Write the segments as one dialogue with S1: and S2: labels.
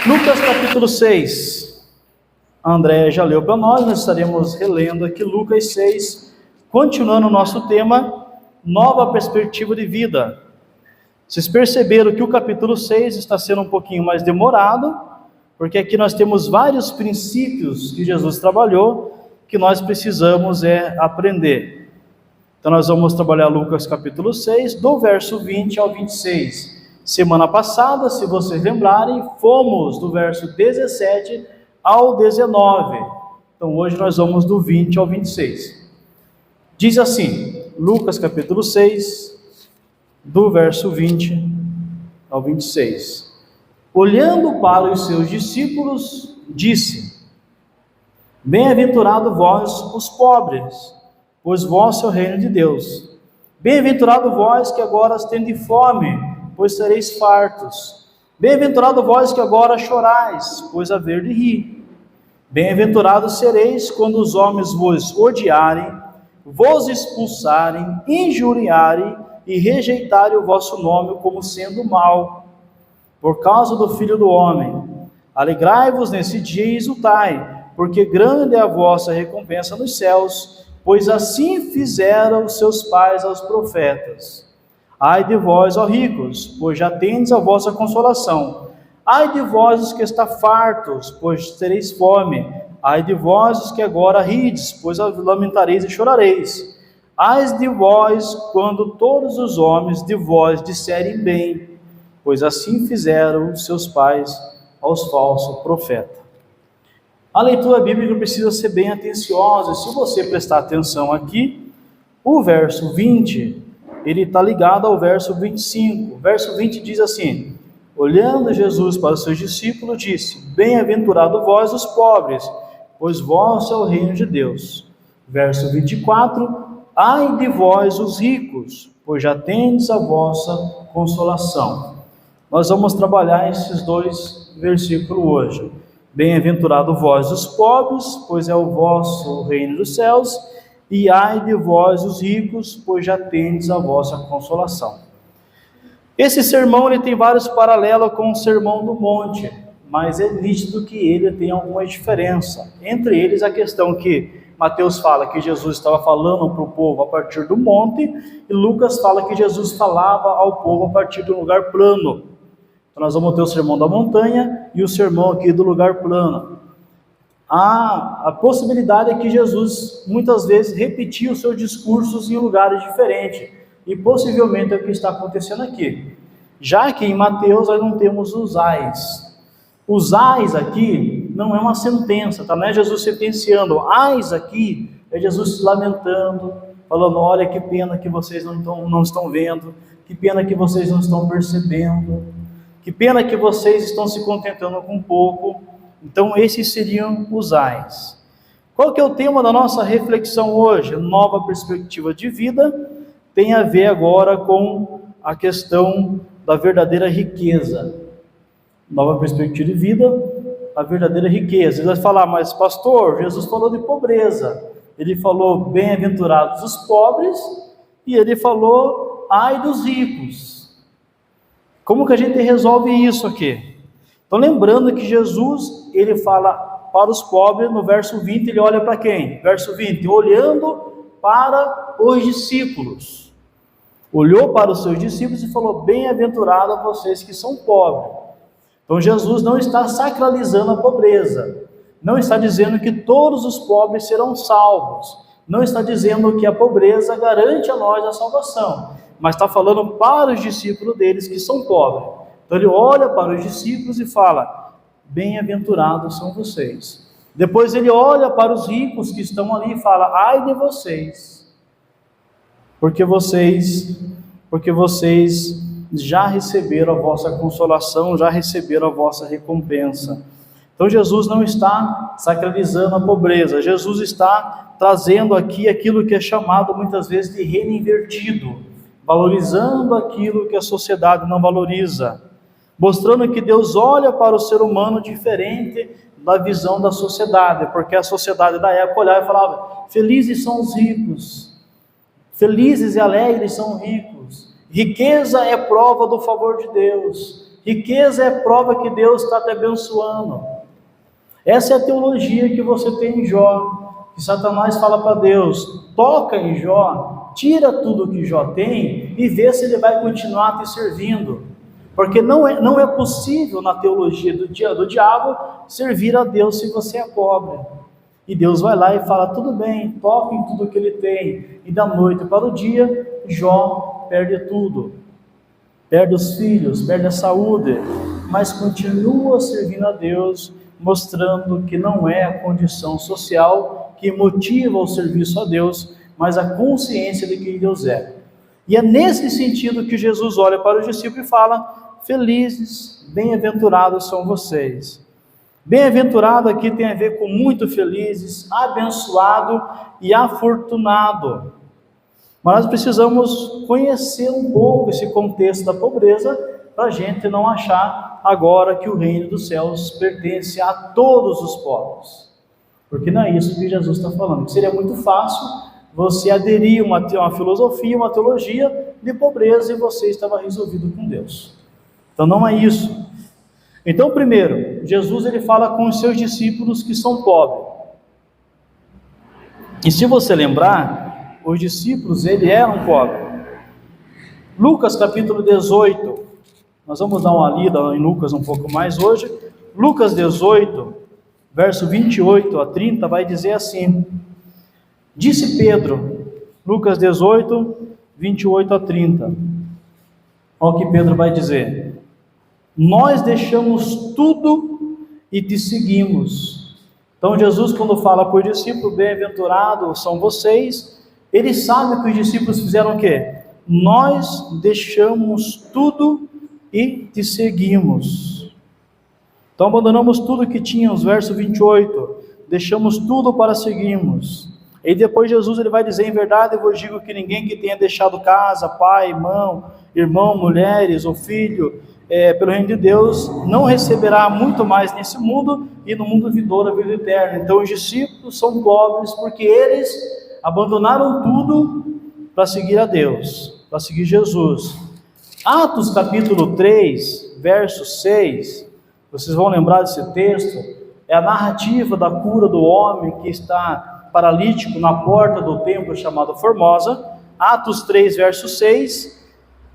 S1: Lucas capítulo 6, André já leu para nós estaremos relendo aqui Lucas 6, continuando o nosso tema, nova perspectiva de vida. Vocês perceberam que o capítulo 6 está sendo um pouquinho mais demorado, porque aqui nós temos vários princípios que Jesus trabalhou, que nós precisamos aprender. Então nós vamos trabalhar Lucas capítulo 6, do verso 20 ao 26. Semana passada, se vocês lembrarem, fomos do verso 17 ao 19. Então hoje nós vamos do 20 ao 26. Diz assim, Lucas capítulo 6, do verso 20 ao 26. Olhando para os seus discípulos, disse: Bem-aventurado vós os pobres, pois vosso é o reino de Deus. Bem-aventurado vós que agora tendes fome, pois sereis fartos. Bem-aventurado vós que agora chorais, pois haver de rir. Bem-aventurados sereis quando os homens vos odiarem, vos expulsarem, injuriarem e rejeitarem o vosso nome como sendo mal, por causa do Filho do Homem. Alegrai-vos nesse dia e exultai, porque grande é a vossa recompensa nos céus, pois assim fizeram os seus pais aos profetas. Ai de vós, ó ricos, pois já tendes a vossa consolação. Ai de vós os que está fartos, pois tereis fome. Ai de vós os que agora rides, pois lamentareis e chorareis. Ai de vós quando todos os homens de vós disserem bem, pois assim fizeram os seus pais aos falsos profetas. A leitura bíblica precisa ser bem atenciosa. Se você prestar atenção aqui, o verso 20... ele está ligado ao verso 25. O verso 20 diz assim: olhando Jesus para os seus discípulos, disse: Bem-aventurado vós os pobres, pois vosso é o reino de Deus. Verso 24: Ai de vós os ricos, pois já tendes a vossa consolação. Nós vamos trabalhar esses dois versículos hoje. Bem-aventurado vós os pobres, pois é o vosso reino dos céus. E ai de vós os ricos, pois já tendes a vossa consolação. Esse sermão ele tem vários paralelos com o sermão do monte, mas é nítido que ele tem alguma diferença. Entre eles a questão que Mateus fala que Jesus estava falando para o povo a partir do monte, e Lucas fala que Jesus falava ao povo a partir de um lugar plano. Então nós vamos ter o sermão da montanha e o sermão aqui do lugar plano. A possibilidade é que Jesus muitas vezes repetia os seus discursos em lugares diferentes, e possivelmente é o que está acontecendo aqui, já que em Mateus nós não temos os ais. Os ais aqui não é uma sentença, tá? Não é Jesus sentenciando. Ais aqui é Jesus se lamentando, falando: olha que pena que vocês não estão vendo, que pena que vocês não estão percebendo, que pena que vocês estão se contentando com pouco. Então esses seriam os ais. Qual que é o tema da nossa reflexão hoje? Nova perspectiva de vida. Tem a ver agora com a questão da verdadeira riqueza. Nova perspectiva de vida, a verdadeira riqueza. Você vai falar: mas pastor, Jesus falou de pobreza. Ele falou bem-aventurados os pobres, e ele falou ai dos ricos. Como que a gente resolve isso aqui? Então, lembrando que Jesus, ele fala para os pobres, no verso 20, ele olha para quem? Verso 20, olhando para os discípulos. Olhou para os seus discípulos e falou: bem-aventurado vocês que são pobres. Então, Jesus não está sacralizando a pobreza. Não está dizendo que todos os pobres serão salvos. Não está dizendo que a pobreza garante a nós a salvação. Mas está falando para os discípulos deles que são pobres. Então ele olha para os discípulos e fala: bem-aventurados são vocês. Depois ele olha para os ricos que estão ali e fala: ai de vocês, porque vocês já receberam a vossa consolação, já receberam a vossa recompensa. Então Jesus não está sacralizando a pobreza, Jesus está trazendo aqui aquilo que é chamado muitas vezes de reino invertido. valorizando aquilo que a sociedade não valoriza, mostrando que Deus olha para o ser humano diferente da visão da sociedade, porque a sociedade da época olhava e falava: felizes são os ricos, felizes e alegres são os ricos, riqueza é prova do favor de Deus, riqueza é prova que Deus está te abençoando. Essa é a teologia que você tem em Jó, que Satanás fala para Deus: toca em Jó, tira tudo que Jó tem e vê se ele vai continuar te servindo, porque não é possível na teologia do diabo servir a Deus se você é pobre. E Deus vai lá e fala: tudo bem, toca em tudo que ele tem, e da noite para o dia, Jó perde tudo, perde os filhos, perde a saúde, mas continua servindo a Deus, mostrando que não é a condição social que motiva o serviço a Deus, mas a consciência de quem Deus é. E é nesse sentido que Jesus olha para os discípulos e fala: felizes, bem-aventurados são vocês. Bem-aventurado aqui tem a ver com muito felizes, abençoado e afortunado. Mas nós precisamos conhecer um pouco esse contexto da pobreza, para a gente não achar agora que o reino dos céus pertence a todos os povos, porque não é isso que Jesus está falando. Que seria muito fácil você aderir uma filosofia, uma teologia de pobreza, e você estava resolvido com Deus. Então não é isso. Então, primeiro, Jesus ele fala com os seus discípulos que são pobres. E se você lembrar, os discípulos eles eram pobres. Lucas capítulo 18, nós vamos dar uma lida em Lucas um pouco mais hoje. Lucas 18, verso 28 a 30, vai dizer assim: disse Pedro, Lucas 18, 28 a 30, olha o que Pedro vai dizer: nós deixamos tudo e te seguimos. Então Jesus, quando fala para o discípulo: bem-aventurados são vocês, ele sabe que os discípulos fizeram o quê? Nós deixamos tudo e te seguimos. Então abandonamos tudo que tínhamos, verso 28, deixamos tudo para seguirmos. E depois Jesus ele vai dizer: em verdade eu vos digo que ninguém que tenha deixado casa, pai, irmão, mulheres ou filho, pelo reino de Deus, não receberá muito mais nesse mundo, e no mundo vindouro a vida eterna. Então os discípulos são pobres porque eles abandonaram tudo para seguir a Deus, para seguir Jesus. Atos capítulo 3, verso 6, vocês vão lembrar desse texto, é a narrativa da cura do homem que está paralítico na porta do templo chamado Formosa. Atos 3, verso 6,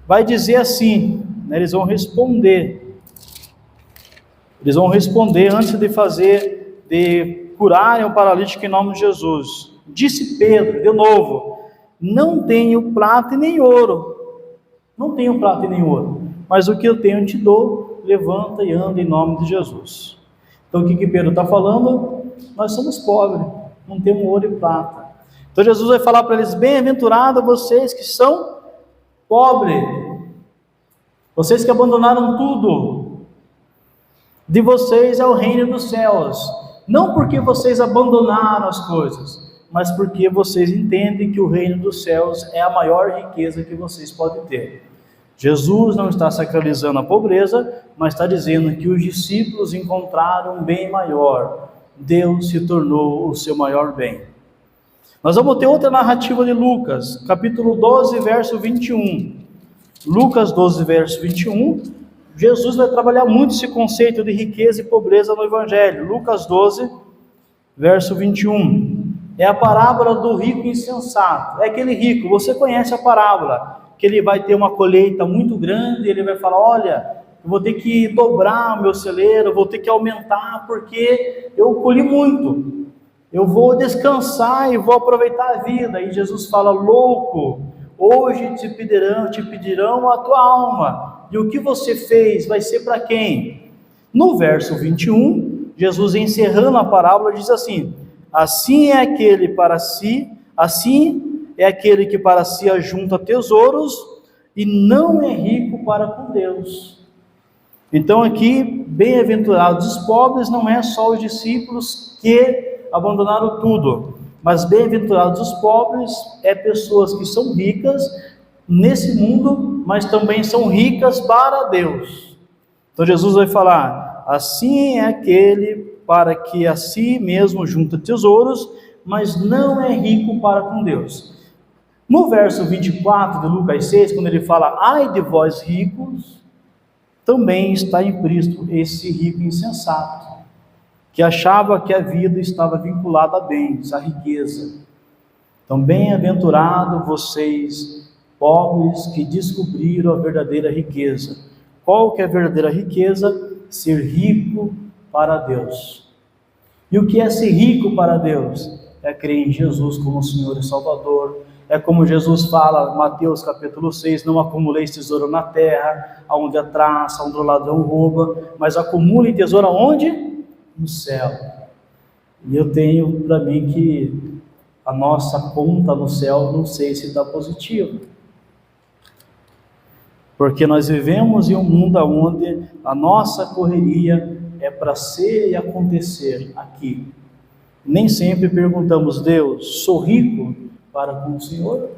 S1: vai dizer assim, né, eles vão responder antes de curarem o paralítico em nome de Jesus. Disse Pedro, de novo: não tenho prata e nem ouro, mas o que eu tenho eu te dou, levanta e anda em nome de Jesus. Então o que Pedro está falando? Nós somos pobres, não temos ouro e prata. Então Jesus vai falar para eles: bem-aventurados vocês que são pobres, vocês que abandonaram tudo, de vocês é o reino dos céus. Não porque vocês abandonaram as coisas, mas porque vocês entendem que o reino dos céus é a maior riqueza que vocês podem ter. Jesus não está sacralizando a pobreza, mas está dizendo que os discípulos encontraram um bem maior. Deus se tornou o seu maior bem. Nós vamos ter outra narrativa de Lucas, capítulo 12, verso 21. Lucas 12, verso 21, Jesus vai trabalhar muito esse conceito de riqueza e pobreza no Evangelho. Lucas 12, verso 21, é a parábola do rico insensato. É aquele rico, você conhece a parábola, que ele vai ter uma colheita muito grande, ele vai falar: olha, eu vou ter que dobrar o meu celeiro, vou ter que aumentar, porque eu colhi muito, eu vou descansar e vou aproveitar a vida. E Jesus fala: louco, hoje te pedirão a tua alma, e o que você fez vai ser para quem? No verso 21, Jesus, encerrando a parábola, diz assim: assim é aquele que para si ajunta tesouros e não é rico para com Deus. Então aqui, bem-aventurados os pobres, não é só os discípulos que abandonaram tudo, mas bem-aventurados os pobres é pessoas que são ricas, nesse mundo, mas também são ricas para Deus. Então Jesus vai falar: assim é aquele para que a si mesmo junta tesouros, mas não é rico para com Deus. No verso 24 de Lucas 6, quando ele fala: ai de vós ricos, também está implícito esse rico insensato, que achava que a vida estava vinculada a bens, a riqueza. Então, bem-aventurado vocês, pobres, que descobriram a verdadeira riqueza. Qual que é a verdadeira riqueza? Ser rico para Deus. E o que é ser rico para Deus? É crer em Jesus como Senhor e Salvador. É como Jesus fala, Mateus capítulo 6, não acumuleis tesouro na terra, onde a traça, onde o ladrão rouba, mas acumule tesouro aonde? No céu. E eu tenho para mim que a nossa conta no céu, não sei se está positiva. Porque nós vivemos em um mundo onde a nossa correria é para ser e acontecer aqui. Nem sempre perguntamos: Deus, sou rico para com o Senhor?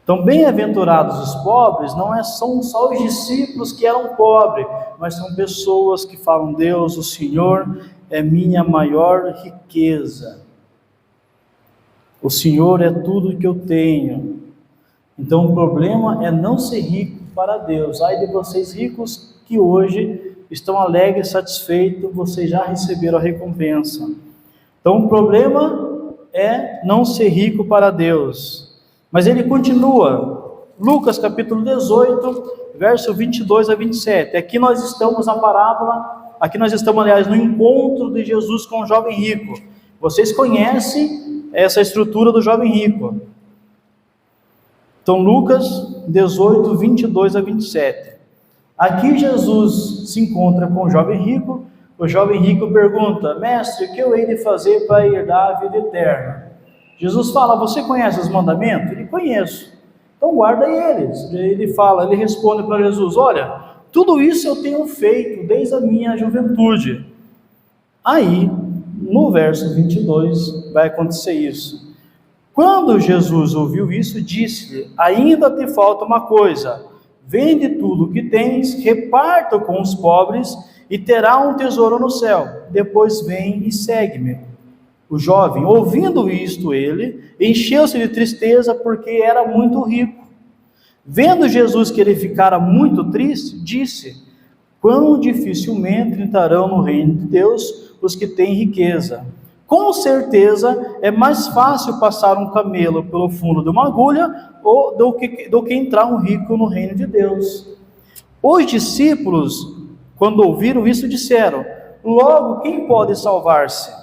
S1: Então, bem-aventurados os pobres, não são só os discípulos que eram pobres, mas são pessoas que falam: Deus, o Senhor é minha maior riqueza. O Senhor é tudo que eu tenho. Então o problema é não ser rico para Deus. Ai de vocês ricos que hoje estão alegres, satisfeitos, vocês já receberam a recompensa. Então o problema é não ser rico para Deus. Mas ele continua, Lucas capítulo 18, verso 22 a 27. Aqui nós estamos na parábola, aqui nós estamos, aliás, no encontro de Jesus com o jovem rico. Vocês conhecem essa estrutura do jovem rico. Então, Lucas 18, 22 a 27. Aqui Jesus se encontra com o jovem rico. O jovem rico pergunta: mestre, o que eu hei de fazer para herdar a vida eterna? Jesus fala: você conhece os mandamentos? Ele: conheço. Então guarda eles. Ele responde para Jesus: olha, tudo isso eu tenho feito desde a minha juventude. Aí, no verso 22, vai acontecer isso. Quando Jesus ouviu isso, disse-lhe: ainda te falta uma coisa, vende tudo o que tens, reparta com os pobres, e terá um tesouro no céu, depois vem e segue-me. O jovem, ouvindo isto, ele encheu-se de tristeza, porque era muito rico. Vendo Jesus que ele ficara muito triste, disse: quão dificilmente entrarão no reino de Deus os que têm riqueza. Com certeza é mais fácil passar um camelo pelo fundo de uma agulha do que entrar um rico no reino de Deus. Os discípulos, quando ouviram isso, disseram: logo, quem pode salvar-se?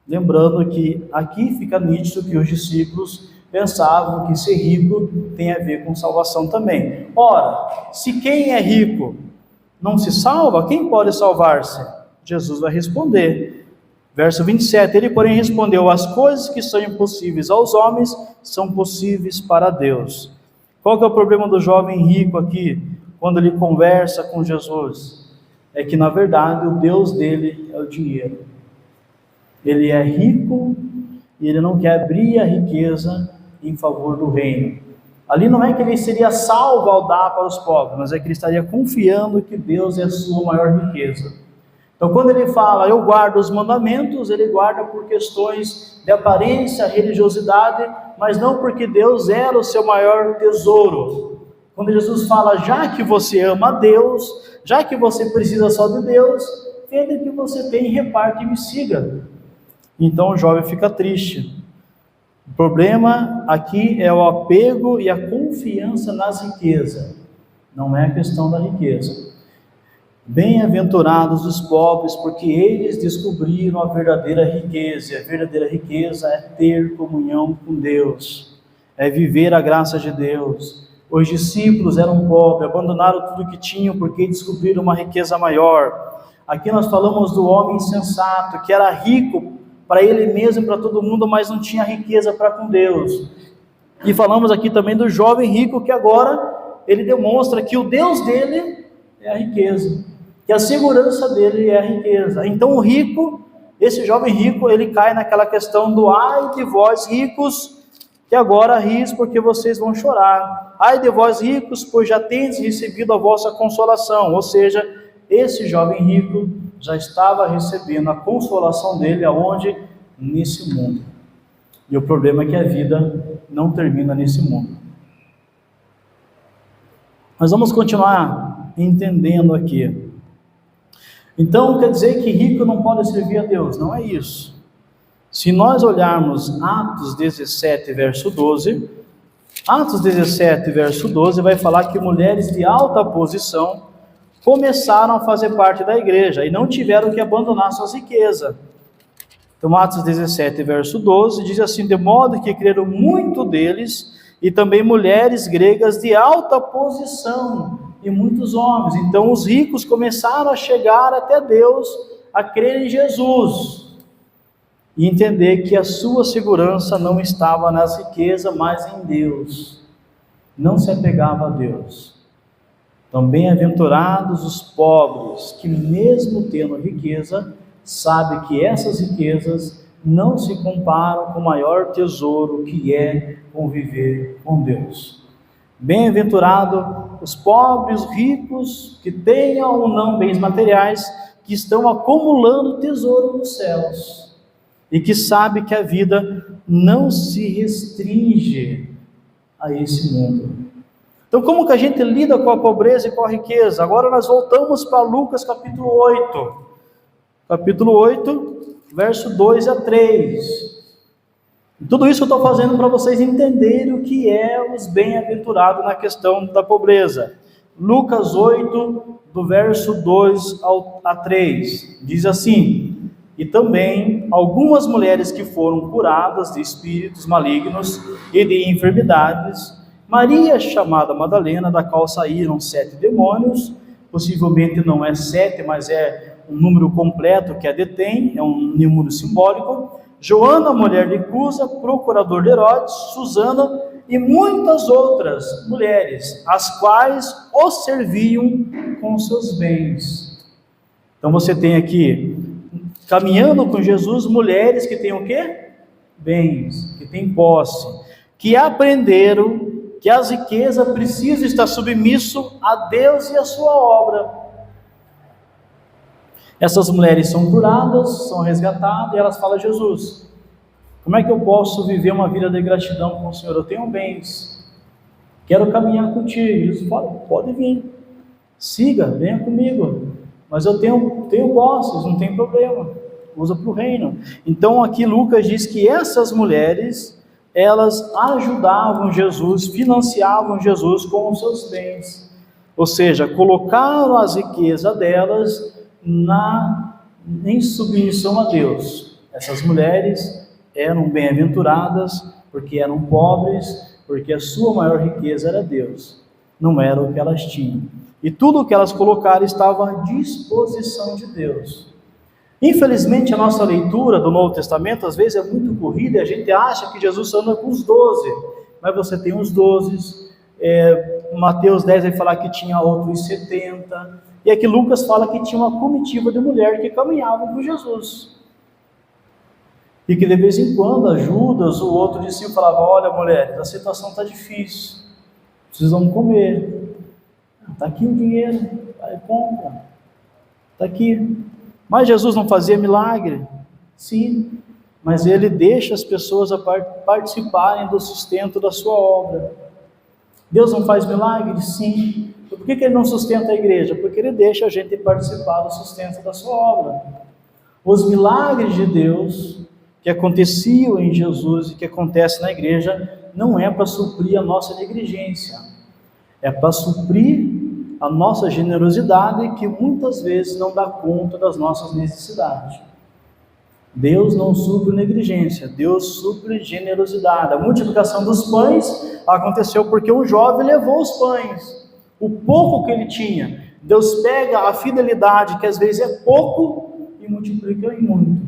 S1: Lembrando que aqui fica nítido que os discípulos pensavam que ser rico tem a ver com salvação também. Ora, se quem é rico não se salva, quem pode salvar-se? Jesus vai responder. Verso 27, ele porém respondeu: as coisas que são impossíveis aos homens são possíveis para Deus. Qual que é o problema do jovem rico aqui, quando ele conversa com Jesus? É que na verdade o Deus dele é o dinheiro. Ele é rico e ele não quer abrir a riqueza em favor do reino. Ali não é que ele seria salvo ao dar para os pobres, mas é que ele estaria confiando que Deus é a sua maior riqueza. Então, quando ele fala: eu guardo os mandamentos, ele guarda por questões de aparência, religiosidade, mas não porque Deus era o seu maior tesouro. Quando Jesus fala: já que você ama a Deus, já que você precisa só de Deus, vende o que você tem, reparte e me siga. Então o jovem fica triste. O problema aqui é o apego e a confiança nas riquezas, não é a questão da riqueza. Bem-aventurados os pobres, porque eles descobriram a verdadeira riqueza. E a verdadeira riqueza é ter comunhão com Deus, é viver a graça de Deus. Os discípulos eram pobres, abandonaram tudo que tinham porque descobriram uma riqueza maior. Aqui nós falamos do homem insensato, que era rico para ele mesmo e para todo mundo, mas não tinha riqueza para com Deus. E falamos aqui também do jovem rico, que agora ele demonstra que o Deus dele é a riqueza, que a segurança dele é a riqueza. Então o rico, esse jovem rico, ele cai naquela questão do ai de vós ricos, que agora ris porque vocês vão chorar. Ai de vós ricos, pois já tendes recebido a vossa consolação. Ou seja, esse jovem rico já estava recebendo a consolação dele aonde? Nesse mundo. E o problema é que a vida não termina nesse mundo. Mas vamos continuar entendendo aqui. Então, quer dizer que rico não pode servir a Deus? Não é isso. Se nós olharmos Atos 17, verso 12, Atos 17, verso 12, vai falar que mulheres de alta posição começaram a fazer parte da igreja e não tiveram que abandonar suas riquezas. Então, Atos 17, verso 12, diz assim: de modo que creram muito deles, e também mulheres gregas de alta posição, e muitos homens. Então, os ricos começaram a chegar até Deus, a crer em Jesus, e entender que a sua segurança não estava nas riquezas, mas em Deus. Não se apegava a Deus. Então, bem-aventurados os pobres, que mesmo tendo riqueza, sabe que essas riquezas não se comparam com o maior tesouro que é conviver com Deus. Bem-aventurado os pobres, ricos, que tenham ou não bens materiais, que estão acumulando tesouro nos céus, e que sabe que a vida não se restringe a esse mundo. Então, como que a gente lida com a pobreza e com a riqueza? Agora nós voltamos para Lucas capítulo 8. Capítulo 8, verso 2 a 3. Tudo isso eu estou fazendo para vocês entenderem o que é os bem-aventurados na questão da pobreza. Lucas 8, do verso 2 a 3, diz assim: e também algumas mulheres que foram curadas de espíritos malignos e de enfermidades, Maria, chamada Madalena, da qual saíram 7 demônios, possivelmente não é 7, mas é um número completo que a detém, é um número simbólico, Joana, mulher de Cusa, procurador de Herodes, Susana e muitas outras mulheres, as quais o serviam com seus bens. Então você tem aqui, caminhando com Jesus, mulheres que têm o quê? Bens, que têm posse, que aprenderam que as riquezas precisam estar submisso a Deus e a sua obra. Essas mulheres são curadas, são resgatadas, e elas falam: Jesus, como é que eu posso viver uma vida de gratidão com o Senhor? Eu tenho bens, quero caminhar contigo. Jesus fala: pode vir, siga, venha comigo, mas eu tenho posses, não tem problema, usa para o reino. Então aqui Lucas diz que essas mulheres, elas ajudavam Jesus, financiavam Jesus com os seus bens, ou seja, colocaram as riquezas delas em submissão a Deus. Essas mulheres eram bem-aventuradas porque eram pobres, porque a sua maior riqueza era Deus, não era o que elas tinham, e tudo o que elas colocaram estava à disposição de Deus. Infelizmente a nossa leitura do Novo Testamento às vezes é muito corrida, e a gente acha que Jesus anda com os 12, mas você tem os 12, Mateus 10 vai falar que tinha outros 70, e aqui Lucas fala que tinha uma comitiva de mulher que caminhavam com Jesus, e que de vez em quando Judas, o outro discípulo, falava: olha mulheres, a situação está difícil, precisam comer, está aqui o dinheiro, vai e compra, está aqui. Mas Jesus não fazia milagre? Sim, mas ele deixa as pessoas participarem do sustento da sua obra. Deus não faz milagre? Sim. Por que ele não sustenta a igreja? Porque ele deixa a gente participar do sustento da sua obra. Os milagres de Deus que aconteciam em Jesus e que acontecem na igreja não é para suprir a nossa negligência, é para suprir a nossa generosidade, que muitas vezes não dá conta das nossas necessidades. Deus não supre negligência, Deus supre generosidade. A multiplicação dos pães aconteceu porque o jovem levou os pães, o pouco que ele tinha. Deus pega a fidelidade, que às vezes é pouco, e multiplica em muito.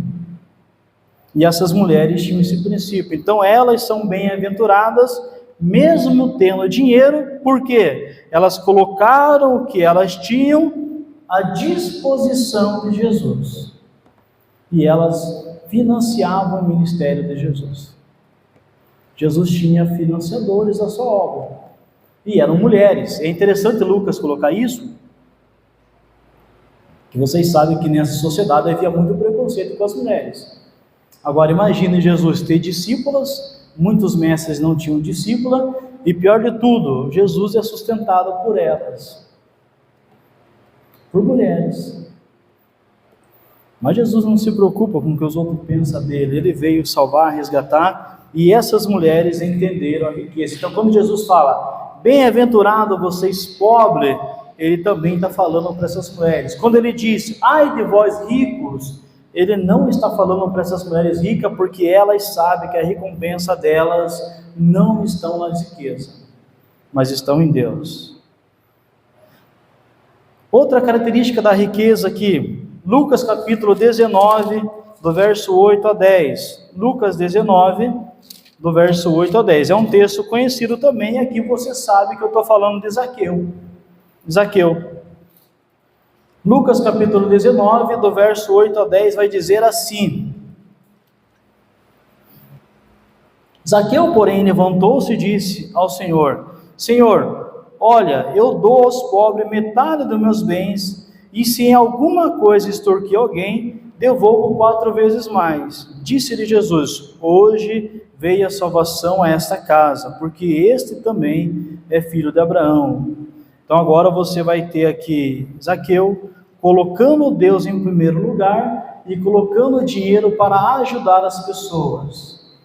S1: E essas mulheres tinham esse princípio. Então elas são bem-aventuradas, mesmo tendo dinheiro, porque elas colocaram o que elas tinham à disposição de Jesus, e elas financiavam o ministério de Jesus. Jesus tinha financiadores da sua obra, e eram mulheres. É interessante Lucas colocar isso, que vocês sabem que nessa sociedade havia muito preconceito com as mulheres. Agora imagine Jesus ter discípulas, muitos mestres não tinham discípula, e pior de tudo, Jesus é sustentado por elas, por mulheres. Mas Jesus não se preocupa com o que os outros pensam dele, ele veio salvar, resgatar, e essas mulheres entenderam a riqueza. Então quando Jesus fala, bem-aventurado vocês pobres, ele também está falando para essas mulheres. Quando ele diz, ai de vós ricos, ele não está falando para essas mulheres ricas, porque elas sabem que a recompensa delas não estão nas riquezas, mas estão em Deus. Outra característica da riqueza aqui, Lucas capítulo 19, do verso 8 a 10. Lucas 19, do verso 8 a 10. É um texto conhecido também, aqui você sabe que eu estou falando de Zaqueu. Zaqueu. Lucas capítulo 19, do verso 8 a 10, vai dizer assim: Zaqueu, porém, levantou-se e disse ao Senhor, Senhor, olha, eu dou aos pobres metade dos meus bens, e se em alguma coisa extorquir alguém, devolvo 4 vezes mais. Disse-lhe Jesus, hoje veio a salvação a esta casa, porque este também é filho de Abraão. Então agora você vai ter aqui Zaqueu colocando Deus em primeiro lugar e colocando o dinheiro para ajudar as pessoas.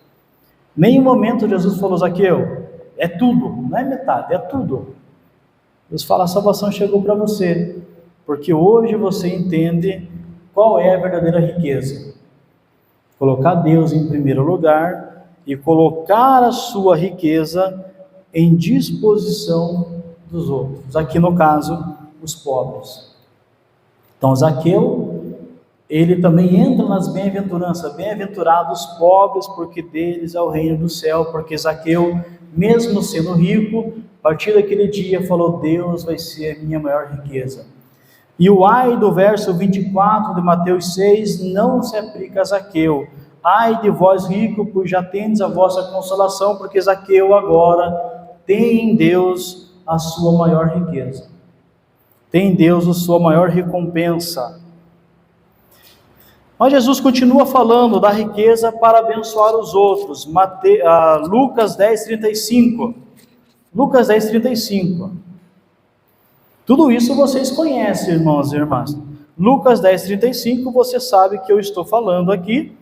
S1: Nenhum momento Jesus falou, Zaqueu, é tudo, não é metade, é tudo. Deus fala, a salvação chegou para você, porque hoje você entende qual é a verdadeira riqueza. Colocar Deus em primeiro lugar e colocar a sua riqueza em disposição dos outros. Aqui no caso, os pobres. Então Zaqueu, ele também entra nas bem-aventuranças, bem-aventurados os pobres, porque deles é o reino do céu, porque Zaqueu, mesmo sendo rico, a partir daquele dia falou, Deus vai ser a minha maior riqueza. E o ai do verso 24 de Mateus 6 não se aplica a Zaqueu. Ai de vós ricos, pois já tendes a vossa consolação, porque Zaqueu agora tem em Deus a sua maior riqueza. Tem em Deus a sua maior recompensa. Mas Jesus continua falando da riqueza para abençoar os outros. Lucas 10:35. Lucas 10:35. Tudo isso vocês conhecem, irmãos e irmãs. Lucas 10:35, você sabe que eu estou falando aqui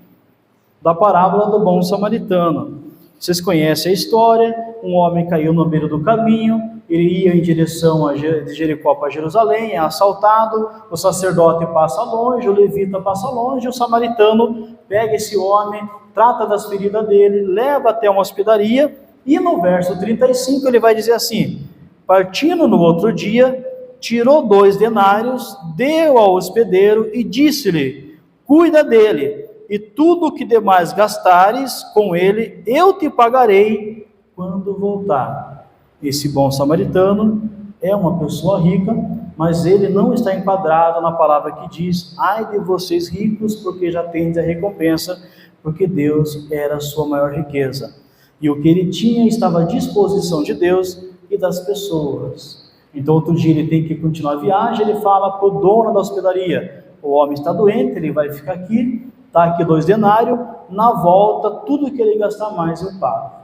S1: da parábola do bom samaritano. Vocês conhecem a história, um homem caiu no meio do caminho, ele ia em direção de Jericó para Jerusalém, é assaltado, o sacerdote passa longe, o levita passa longe, o samaritano pega esse homem, trata das feridas dele, leva até uma hospedaria, e no verso 35 ele vai dizer assim, partindo no outro dia, tirou 2 denários, deu ao hospedeiro e disse-lhe, cuida dele, e tudo o que demais gastares com ele, eu te pagarei quando voltar. Esse bom samaritano é uma pessoa rica, mas ele não está enquadrado na palavra que diz, ai de vocês ricos, porque já tendes a recompensa, porque Deus era a sua maior riqueza. E o que ele tinha estava à disposição de Deus e das pessoas. Então outro dia ele tem que continuar a viagem, ele fala para o dono da hospedaria, o homem está doente, ele vai ficar aqui, está aqui 2 denários, na volta, tudo que ele gastar mais eu pago.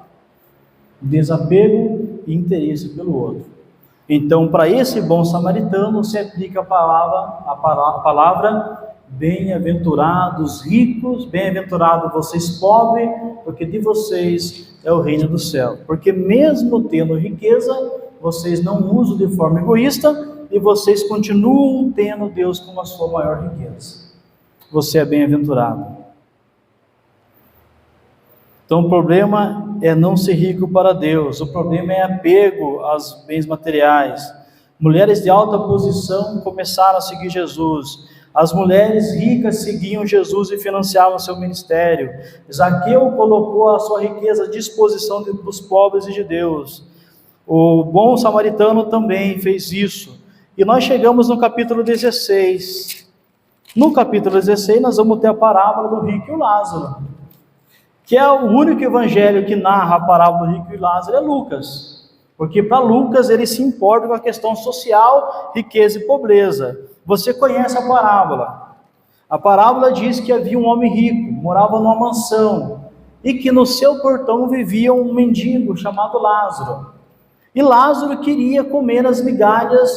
S1: Desapego e interesse pelo outro. Então, para esse bom samaritano, se aplica a palavra bem-aventurados ricos, bem-aventurados vocês pobres, porque de vocês é o reino do céu. Porque mesmo tendo riqueza, vocês não usam de forma egoísta e vocês continuam tendo Deus como a sua maior riqueza. Você é bem-aventurado. Então o problema é não ser rico para Deus, o problema é apego aos bens materiais. Mulheres de alta posição começaram a seguir Jesus, as mulheres ricas seguiam Jesus e financiavam seu ministério. Zaqueu colocou a sua riqueza à disposição dos pobres e de Deus. O bom samaritano também fez isso. E nós chegamos no capítulo 16. No capítulo 16 nós vamos ter a parábola do rico e o Lázaro. que é o único evangelho que narra a parábola do rico e Lázaro, é Lucas. Porque para Lucas ele se importa com a questão social, riqueza e pobreza. Você conhece a parábola. A parábola diz que havia um homem rico, morava numa mansão, e que no seu portão vivia um mendigo chamado Lázaro. E Lázaro queria comer as migalhas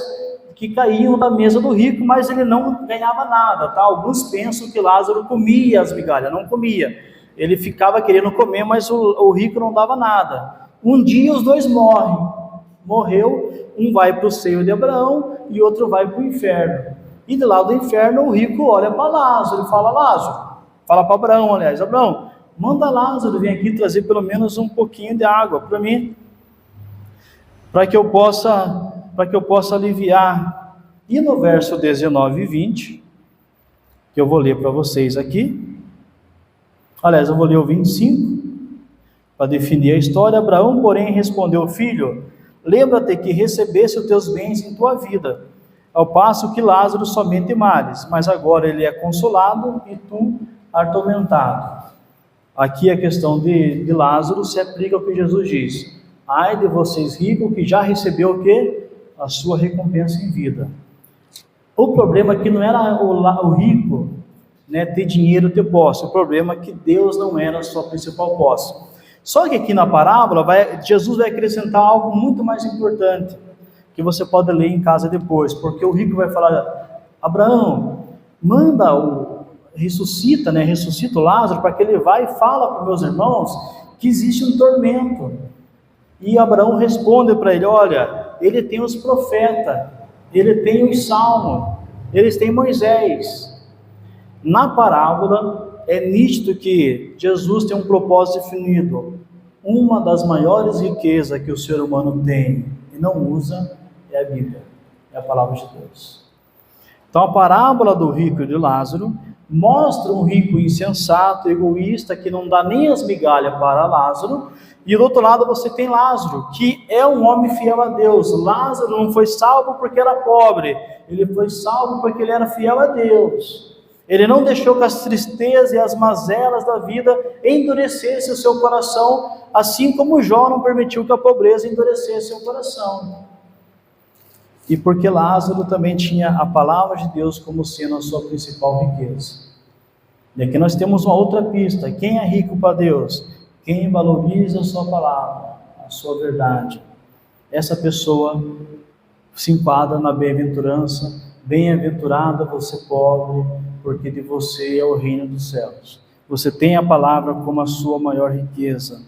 S1: que caíam da mesa do rico, mas ele não ganhava nada, tá? Alguns pensam que Lázaro comia as migalhas, não comia. Ele ficava querendo comer, mas o rico não dava nada. Um dia os dois morrem. Morreu, um vai para o seio de Abraão e outro vai para o inferno. E de lá do inferno o rico olha para Lázaro e fala: Lázaro, fala para Abraão, aliás, Abraão, manda Lázaro vir aqui trazer pelo menos um pouquinho de água para mim, para que eu possa aliviar. E no verso 19 e 20, que eu vou ler para vocês aqui, aliás, eu vou ler o 25, para definir a história. Abraão, porém, respondeu: filho, lembra-te que recebeste os teus bens em tua vida, ao passo que Lázaro somente males, mas agora ele é consolado e tu atormentado. Aqui a questão de Lázaro se aplica ao que Jesus diz: ai de vocês ricos, que já recebeu o quê? A sua recompensa em vida. O problema aqui não era o rico, né, ter dinheiro, ter posse. O problema é que Deus não era a sua principal posse. Só que aqui na parábola, Jesus vai acrescentar algo muito mais importante, que você pode ler em casa depois, porque o rico vai falar: Abraão, ressuscita o Lázaro, para que ele vá e fala para os meus irmãos que existe um tormento. E Abraão responde para ele: olha, ele tem os profetas, ele tem os salmos, eles têm Moisés. Na parábola é nítido que Jesus tem um propósito definido. Uma das maiores riquezas que o ser humano tem e não usa é a Bíblia, é a palavra de Deus. Então a parábola do rico e de Lázaro mostra um rico insensato, egoísta, que não dá nem as migalhas para Lázaro, e do outro lado você tem Lázaro, que é um homem fiel a Deus. Lázaro não foi salvo porque era pobre, ele foi salvo porque ele era fiel a Deus. Ele não deixou que as tristezas e as mazelas da vida endurecessem o seu coração, assim como Jó não permitiu que a pobreza endurecesse seu coração. E porque Lázaro também tinha a palavra de Deus como sendo a sua principal riqueza. E aqui nós temos uma outra pista: quem é rico para Deus? Quem valoriza a sua palavra, a sua verdade. Essa pessoa se enquadra na bem-aventurança: bem-aventurado você pobre, porque de você é o reino dos céus. Você tem a palavra como a sua maior riqueza.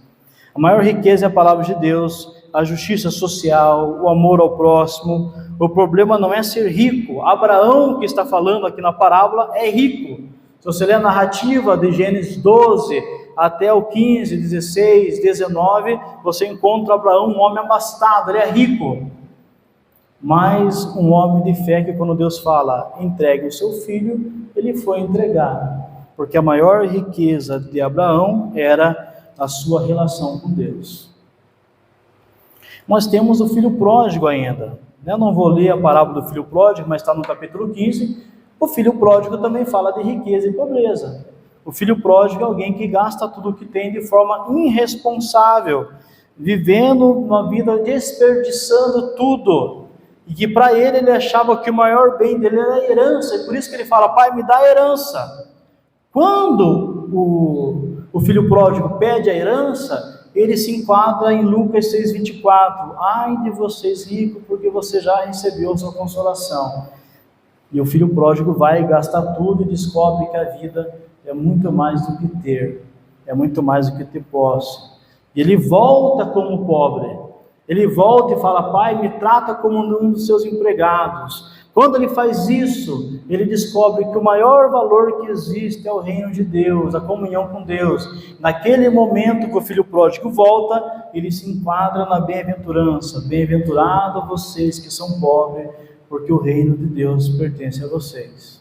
S1: A maior riqueza é a palavra de Deus, a justiça social, o amor ao próximo. O problema não é ser rico. Abraão, que está falando aqui na parábola, é rico. Se você ler a narrativa de Gênesis 12 até o 15, 16, 19, você encontra Abraão, um homem abastado, ele é rico. Mas um homem de fé que, quando Deus fala, entregue o seu filho, ele foi entregar. Porque a maior riqueza de Abraão era a sua relação com Deus. Nós temos o filho pródigo ainda. Eu não vou ler a parábola do filho pródigo, mas está no capítulo 15. O filho pródigo também fala de riqueza e pobreza. O filho pródigo é alguém que gasta tudo o que tem de forma irresponsável, vivendo uma vida desperdiçando tudo. E que para ele achava que o maior bem dele era a herança, e por isso que ele fala: pai, me dá a herança. Quando o filho pródigo pede a herança, ele se enquadra em Lucas 6,24, ai de vocês ricos, porque você já recebeu a sua consolação. E o filho pródigo vai gastar tudo e descobre que a vida é muito mais do que ter, é muito mais do que ter posse. E ele volta como pobre. Ele volta e fala: pai, me trata como um dos seus empregados. Quando ele faz isso, ele descobre que o maior valor que existe é o reino de Deus, a comunhão com Deus. Naquele momento que o filho pródigo volta, ele se enquadra na bem-aventurança: bem-aventurado vocês que são pobres, porque o reino de Deus pertence a vocês.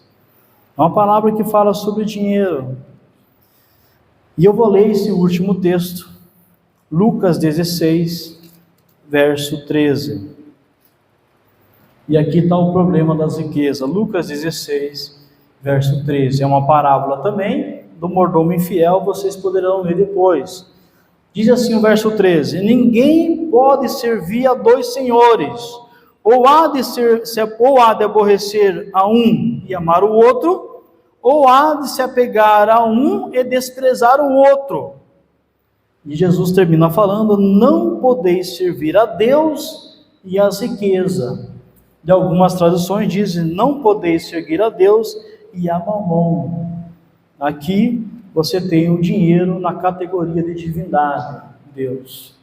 S1: É uma palavra que fala sobre dinheiro. E eu vou ler esse último texto, Lucas 16, verso 13. E aqui está o problema das riquezas. Lucas 16, verso 13. É uma parábola também, do mordomo infiel, vocês poderão ler depois. Diz assim o verso 13: ninguém pode servir a dois senhores, ou há de aborrecer a um e amar o outro, ou há de se apegar a um e desprezar o outro. E Jesus termina falando: não podeis servir a Deus e às riquezas. De algumas traduções dizem: não podeis servir a Deus e a Mamon. Aqui você tem o dinheiro na categoria de divindade, Deus.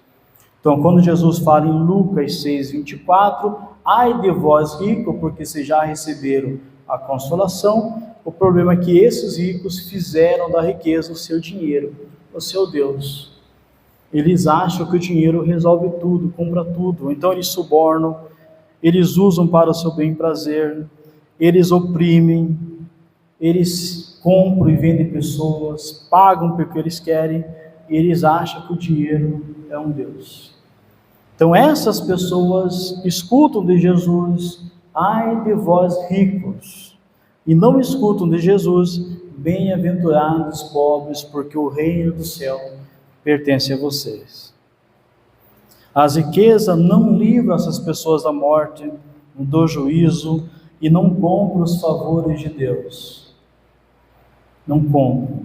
S1: Então, quando Jesus fala em Lucas 6:24, ai de vós ricos, porque vocês já receberam a consolação, o problema é que esses ricos fizeram da riqueza o seu dinheiro, o seu Deus. Eles acham que o dinheiro resolve tudo, compra tudo, então eles subornam, eles usam para o seu bem prazer, eles oprimem, eles compram e vendem pessoas, pagam porque eles querem, e eles acham que o dinheiro é um Deus. Então essas pessoas escutam de Jesus: ai de vós ricos, e não escutam de Jesus: bem-aventurados pobres, porque o reino do céu pertence a vocês. As riquezas não livram essas pessoas da morte, do juízo, e não compram os favores de Deus. Não compram.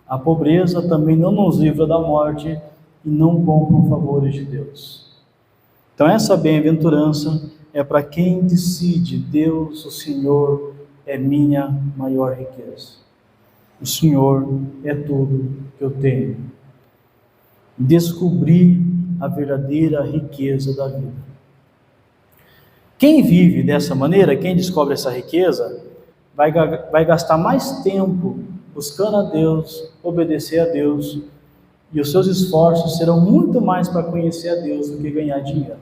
S1: A pobreza também não nos livra da morte e não compram favores de Deus. Então essa bem-aventurança é para quem decide: Deus, o Senhor, é minha maior riqueza. O Senhor é tudo que eu tenho. Descobrir a verdadeira riqueza da vida. Quem vive dessa maneira, quem descobre essa riqueza, vai gastar mais tempo buscando a Deus, obedecer a Deus, e os seus esforços serão muito mais para conhecer a Deus do que ganhar dinheiro.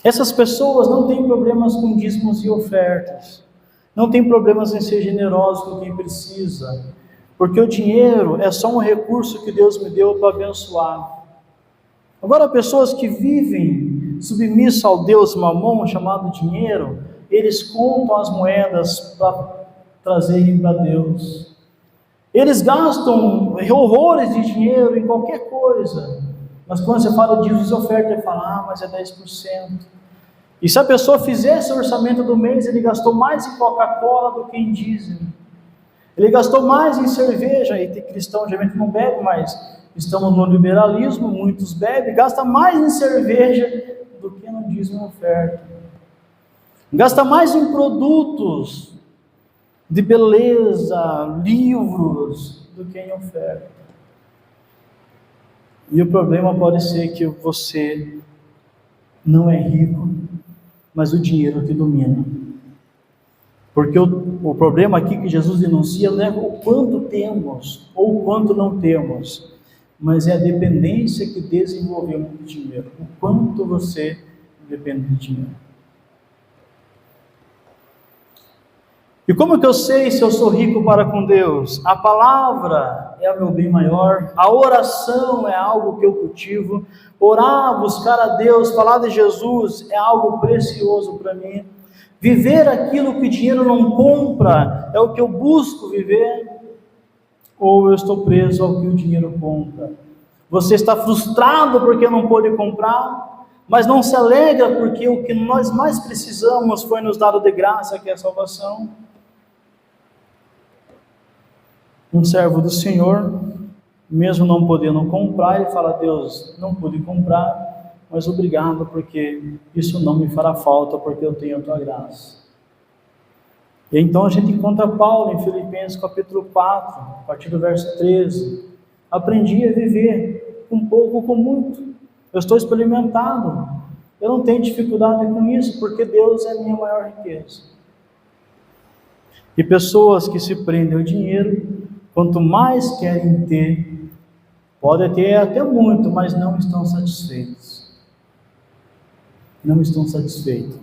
S1: Essas pessoas não têm problemas com dízimos e ofertas, não têm problemas em ser generosos com quem precisa, porque o dinheiro é só um recurso que Deus me deu para abençoar. Agora, pessoas que vivem submissas ao Deus Mamon, chamado dinheiro, eles contam as moedas para trazerem para Deus. Eles gastam horrores de dinheiro em qualquer coisa, mas quando você fala de dízimos e oferta, ele fala: mas é 10%. E se a pessoa fizesse o orçamento do mês, ele gastou mais em Coca-Cola do que em dízimo. Ele gastou mais em cerveja, e tem cristão geralmente não bebe, mas estamos no liberalismo, muitos bebem, gasta mais em cerveja do que no dízimo e oferta. Gasta mais em produtos de beleza, livros, do que em oferta. E o problema pode ser que você não é rico, mas o dinheiro te domina. Porque o problema aqui que Jesus denuncia não é o quanto temos ou o quanto não temos, mas é a dependência que desenvolvemos do dinheiro. O quanto você depende do dinheiro. E como que eu sei se eu sou rico para com Deus? A palavra é o meu bem maior, a oração é algo que eu cultivo, orar, buscar a Deus, falar de Jesus é algo precioso para mim. Viver aquilo que o dinheiro não compra é o que eu busco viver, ou eu estou preso ao que o dinheiro compra? Você está frustrado porque não pôde comprar, mas não se alegra porque o que nós mais precisamos foi nos dado de graça, que é a salvação. Um servo do Senhor, mesmo não podendo comprar, ele fala: Deus, não pude comprar, mas obrigado, porque isso não me fará falta, porque eu tenho a tua graça. E então a gente encontra Paulo em Filipenses capítulo 4, a partir do verso 13. Aprendi a viver com pouco ou com muito. Eu estou experimentado. Eu não tenho dificuldade com isso, porque Deus é a minha maior riqueza. E pessoas que se prendem ao dinheiro, quanto mais querem ter, podem ter até muito, mas não estão satisfeitos. Não estão satisfeitos.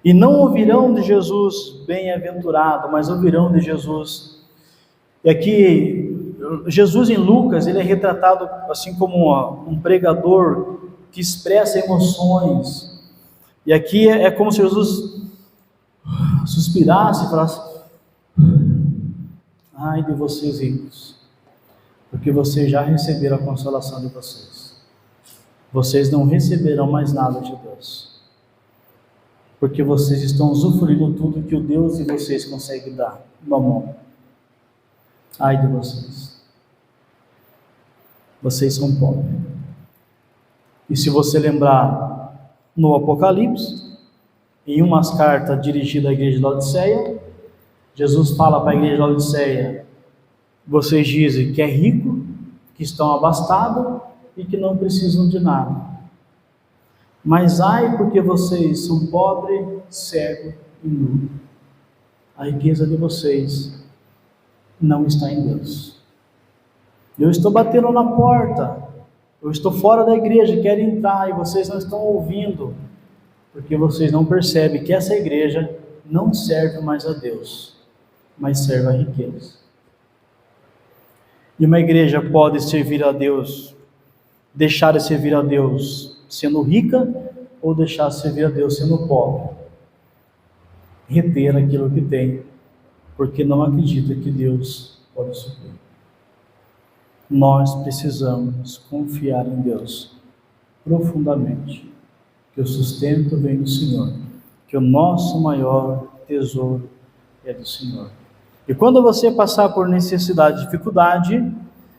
S1: E não ouvirão de Jesus bem-aventurado, mas ouvirão de Jesus. E aqui, Jesus em Lucas, ele é retratado assim como um pregador que expressa emoções. E aqui é como se Jesus suspirasse e falasse: Ai de vocês ricos, porque vocês já receberam a consolação de vocês. Vocês não receberão mais nada de Deus, porque vocês estão usufruindo tudo que o Deus de vocês consegue dar, mamão. Ai de vocês. Vocês são pobres. E se você lembrar no Apocalipse, em umas cartas dirigidas à igreja de Laodiceia, Jesus fala para a igreja de Laodiceia: vocês dizem que é rico, que estão abastados e que não precisam de nada. Mas ai porque vocês são pobres, cegos e nus. A riqueza de vocês não está em Deus. Eu estou batendo na porta, eu estou fora da igreja, quero entrar e vocês não estão ouvindo, porque vocês não percebem que essa igreja não serve mais a Deus, mas serve a riqueza. E uma igreja pode servir a Deus, deixar de servir a Deus sendo rica, ou deixar de servir a Deus sendo pobre. Reter aquilo que tem, porque não acredita que Deus pode suprir. Nós precisamos confiar em Deus profundamente, que o sustento vem do Senhor, que o nosso maior tesouro é do Senhor. E quando você passar por necessidade, dificuldade,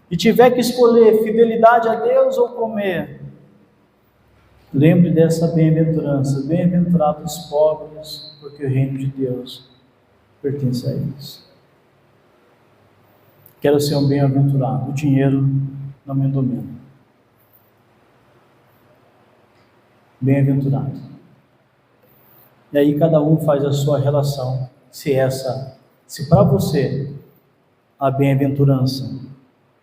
S1: e tiver que escolher fidelidade a Deus ou comer, lembre dessa bem-aventurança: bem-aventurados os pobres, porque o reino de Deus pertence a eles. Quero ser um bem-aventurado, o dinheiro não me domina. Bem-aventurado. E aí cada um faz a sua relação, se para você a bem-aventurança,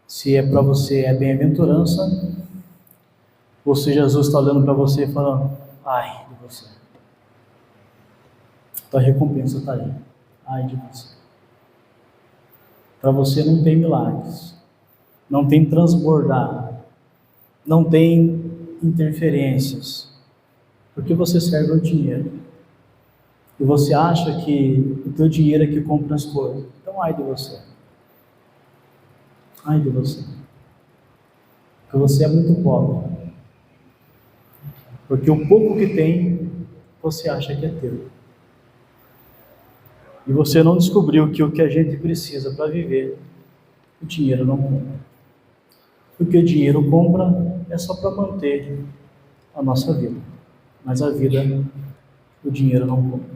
S1: se é para você é bem-aventurança, ou se Jesus está olhando para você e falando: ai de você, tua recompensa está aí, ai de você. Para você não tem milagres, não tem transbordar, não tem interferências, porque você serve ao dinheiro, e você acha que o teu dinheiro é que compra as coisas. Então ai de você, ai de você, porque você é muito pobre, porque o pouco que tem, você acha que é teu, e você não descobriu que o que a gente precisa para viver, o dinheiro não compra. O que o dinheiro compra é só para manter a nossa vida, mas a vida, o dinheiro não compra.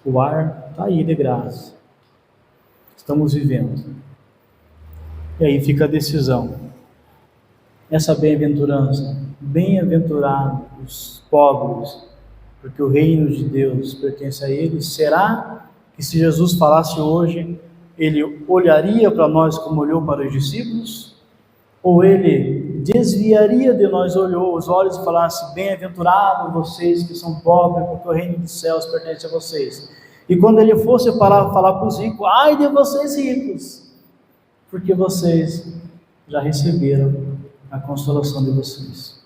S1: O ar está aí de graça, estamos vivendo, e aí fica a decisão. Essa bem-aventurança: bem-aventurados os pobres, porque o reino de Deus pertence a eles. Será que se Jesus falasse hoje, ele olharia para nós como olhou para os discípulos? Ou ele desviaria de nós os olhos e falasse: bem-aventurados vocês que são pobres, porque o reino dos céus pertence a vocês? E quando ele fosse falar para os ricos: ai de vocês ricos, porque vocês já receberam a consolação de vocês,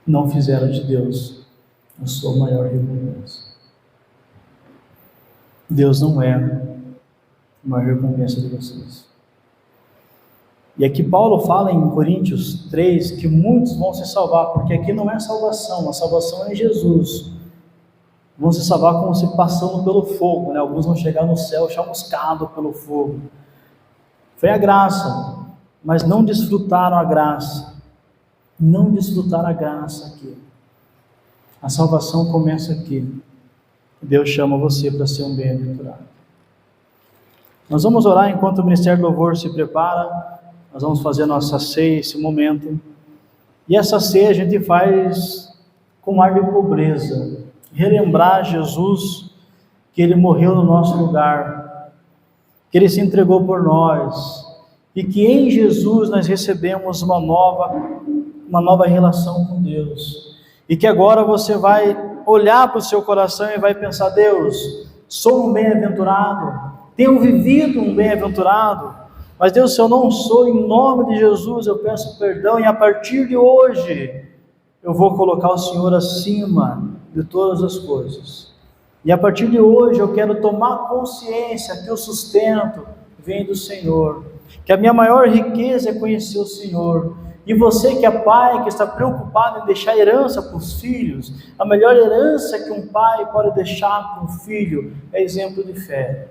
S1: não fizeram de Deus a sua maior recompensa. Deus não é a maior recompensa de vocês. E aqui Paulo fala em Coríntios 3 que muitos vão se salvar, porque aqui não é salvação, a salvação é em Jesus. Vão se salvar como se passando pelo fogo, né? Alguns vão chegar no céu chamuscados pelo fogo. Foi a graça, mas não desfrutaram a graça. Não desfrutaram a graça aqui. A salvação começa aqui. Deus chama você para ser um bem-aventurado. Nós vamos orar enquanto o Ministério do Louvor se prepara. Nós vamos fazer a nossa ceia, esse momento. E essa ceia a gente faz com ar de pobreza. Relembrar Jesus, que Ele morreu no nosso lugar, que Ele se entregou por nós, e que em Jesus nós recebemos uma nova relação com Deus. E que agora você vai olhar para o seu coração e vai pensar: Deus, sou um bem-aventurado, tenho vivido um bem-aventurado, mas Deus, se eu não sou, em nome de Jesus eu peço perdão, e a partir de hoje eu vou colocar o Senhor acima de todas as coisas, E a partir de hoje eu quero tomar consciência que o sustento vem do Senhor, que a minha maior riqueza é conhecer o Senhor. E você que é pai, que está preocupado em deixar herança para os filhos, a melhor herança que um pai pode deixar para um filho é exemplo de fé.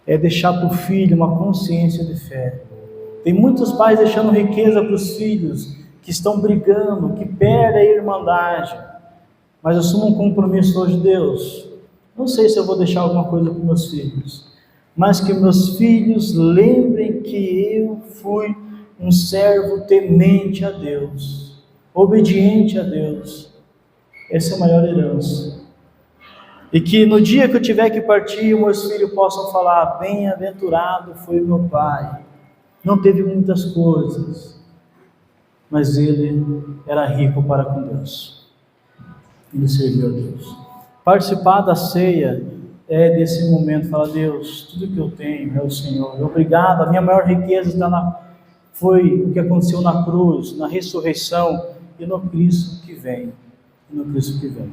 S1: É deixar para o filho uma consciência de fé. Tem muitos pais deixando riqueza para os filhos, que estão brigando, que perdem a irmandade. Mas eu assumo um compromisso hoje, Deus. Não sei se eu vou deixar alguma coisa para meus filhos, mas que meus filhos lembrem que eu fui um servo temente a Deus, obediente a Deus. Essa é a maior herança. E que no dia que eu tiver que partir, meus filhos possam falar: bem-aventurado foi meu pai. Não teve muitas coisas, mas ele era rico para com Deus. Ele serviu a Deus. Participar da ceia é desse momento, falar: Deus, tudo que eu tenho é o Senhor. Obrigado, a minha maior riqueza foi o que aconteceu na cruz, na ressurreição e no Cristo que vem. E no Cristo que vem.